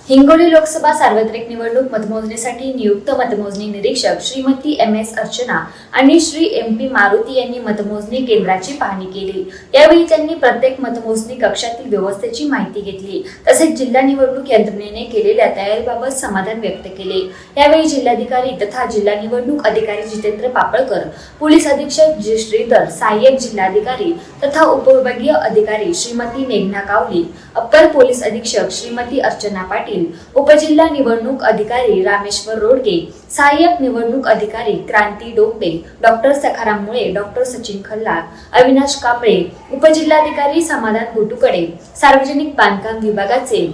हिंगोली लोकसभा सार्वत्रिक निवडणूक मतमोजणीसाठी नियुक्त मतमोजणी निरीक्षक श्रीमती MS अर्चना आणि श्री MP मारुती यांनी मतमोजणी केंद्राची पाहणी केली। यावेळी त्यांनी प्रत्येक मतमोजणी कक्षातील व्यवस्थेची माहिती घेतली, तसेच जिल्हा निवडणूक यंत्रणेने केलेल्या तयारीबाबत समाधान व्यक्त केले। यावेळी जिल्हाधिकारी तथा जिल्हा निवडणूक अधिकारी जितेंद्र पापळकर, पोलीस अधीक्षक जी श्रीधर, सहाय्यक जिल्हाधिकारी तथा उपविभागीय अधिकारी श्रीमती मेघना कावली, अप्पर पोलीस अधीक्षक श्रीमती अर्चना पाटील, उपजिल्हा निवडणूक अधिकारी रामेश्वर रोडगे, सहाय्यक निवडणूक अधिकारी क्रांती डोंबे, डॉक्टर सखाराम मुळे, डॉक्टर सचिन खल्लाळ, अविनाश कापळे, उपजिल्हाधिकारी समाधान बुटुकडे, सार्वजनिक बांधकाम विभागाचे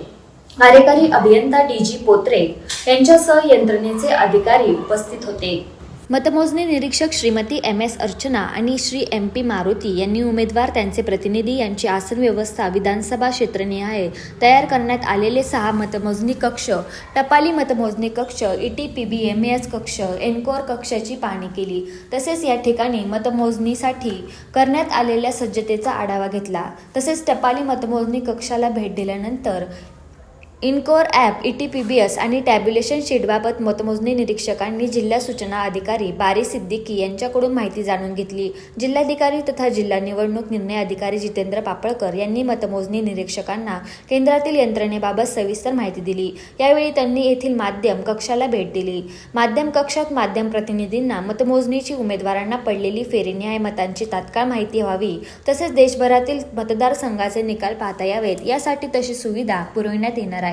कार्यकारी अभियंता DG पोत्रे यांच्यासह यंत्रणेचे अधिकारी उपस्थित होते। मतमोजणी निरीक्षक श्रीमती MS अर्चना आणि श्री MP मारुती यांनी उमेदवार, त्यांचे प्रतिनिधी यांची आसन व्यवस्था, विधानसभा क्षेत्रनिहाय तयार करण्यात आलेले 6 मतमोजणी कक्ष, टपाली मतमोजणी कक्ष, ETPB MES कक्ष, एनकोर कक्षाची पाहणी केली। तसेच या ठिकाणी मतमोजणीसाठी करण्यात आलेल्या सज्जतेचा आढावा घेतला। तसेच टपाली मतमोजणी कक्षाला भेट दिल्यानंतर इनकोर ॲप, ETPBS आणि टॅब्युलेशन शीटबाबत मतमोजणी निरीक्षकांनी जिल्हा सूचना अधिकारी बारी सिद्दीकी यांच्याकडून माहिती जाणून घेतली। जिल्हाधिकारी तथा जिल्हा निवडणूक निर्णय अधिकारी जितेंद्र पापळकर यांनी मतमोजणी निरीक्षकांना केंद्रातील यंत्रणेबाबत सविस्तर माहिती दिली। यावेळी त्यांनी येथील माध्यम कक्षाला भेट दिली। माध्यम कक्षात माध्यम प्रतिनिधींना मतमोजणीची उमेदवारांना पडलेली फेरीनिहाय मतांची तात्काळ माहिती व्हावी, तसेच देशभरातील मतदारसंघाचे निकाल पाहता यावेत यासाठी तशी सुविधा पुरविण्यात येणार आहे।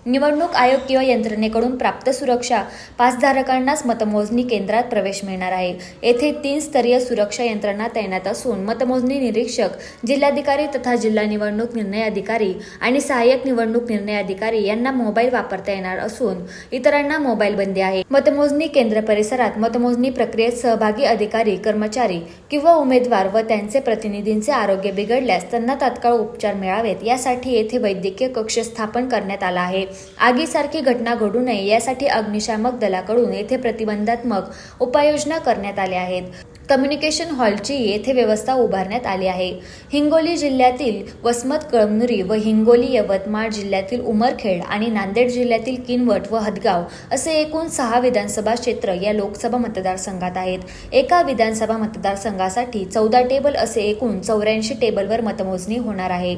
निवडणूक आयोग किंवा यंत्रणेकडून प्राप्त सुरक्षा पासधारकांनाच मतमोजणी केंद्रात प्रवेश मिळणार आहे। येथे 3 स्तरीय सुरक्षा यंत्रणा तैनात असून मतमोजणी निरीक्षक, जिल्हाधिकारी तथा जिल्हा निवडणूक निर्णय अधिकारी आणि सहाय्यक निवडणूक निर्णय अधिकारी यांना मोबाईल वापरता येणार असून इतरांना मोबाईल बंदी आहे। मतमोजणी केंद्र परिसरात मतमोजणी प्रक्रियेत सहभागी अधिकारी, कर्मचारी किंवा उमेदवार व त्यांचे प्रतिनिधींचे आरोग्य बिघडल्यास त्यांना तात्काळ उपचार मिळावेत यासाठी येथे वैद्यकीय कक्ष स्थापन करण्यात आला आहे। आगीसारखी घटना घडू नये यासाठी अग्निशामक दलाकडून येथे प्रतिबंधात्मक उपाययोजना करण्यात आल्या आहेत। कम्युनिकेशन हॉलची येथे व्यवस्था उभारण्यात आली आहे। हिंगोली जिल्ह्यातील वसमत, कळमनुरी व हिंगोली, यवतमाळ जिल्ह्यातील उमरखेड आणि नांदेड जिल्ह्यातील किनवट व हदगाव असे एकूण 6 विधानसभा क्षेत्र या लोकसभा मतदारसंघात आहेत। एका विधानसभा मतदारसंघासाठी 14 टेबल असे एकूण 84 टेबलवर मतमोजणी होणार आहे।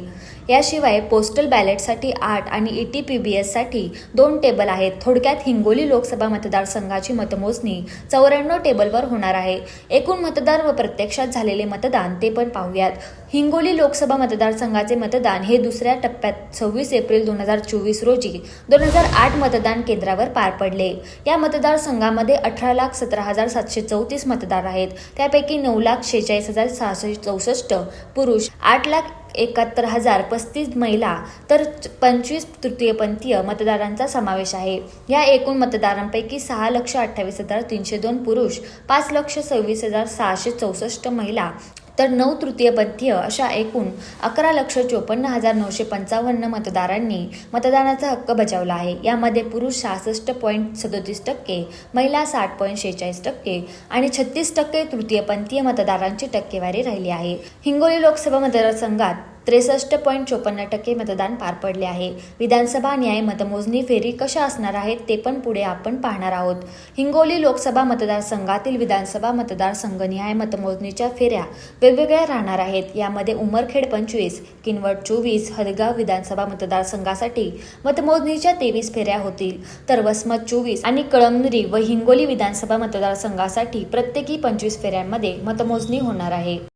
याशिवाय पोस्टल बॅलेटसाठी 8 आणि ETPBS साठी 2 टेबल आहेत। थोडक्यात हिंगोली लोकसभा मतदारसंघाची मतमोजणी 94 टेबलवर होणार आहे। एकूण मतदान व प्रत्यक्षात झालेले मतदान ते पण पाहूयात। हिंगोली लोकसभा मतदारसंघाचे मतदान हे दुसऱ्या टप्प्यात 26 एप्रिल 2024 रोजी 2008 मतदान केंद्रावर पार पडले। या मतदारसंघामध्ये 18,17,734 मतदार आहेत। त्यापैकी 9,46,664 पुरुष, 8,71,035 महिला तर 25 तृतीयपंथीय मतदारांचा समावेश आहे। या एकूण मतदारांपैकी 6,28,302 पुरुष, 5,26,664 महिला तर 9 तृतीयपंथीय अशा एकूण 11,54,955 मतदारांनी मतदानाचा हक्क बजावला आहे। यामध्ये पुरुष 66.37%, महिला 60.46% आणि 36% तृतीयपंथीय मतदारांची टक्केवारी राहिली आहे। हिंगोली लोकसभा मतदारसंघात 63.54% मतदान पार पडले आहे। विधानसभा न्याय मतमोजणी फेरी कशा असणार आहेत ते पण पुढे आपण पाहणार आहोत। हिंगोली लोकसभा मतदारसंघातील विधानसभा मतदारसंघनिहाय मतमोजणीच्या फेऱ्या वेगवेगळ्या राहणार आहेत। यामध्ये उमरखेड 25, किनवट 24, हदगाव विधानसभा मतदारसंघासाठी मतमोजणीच्या 23 फेऱ्या होतील, तर वसमत 24 आणि कळमनुरी व हिंगोली विधानसभा मतदारसंघासाठी प्रत्येकी 25 फेऱ्यांमध्ये मतमोजणी होणार आहे।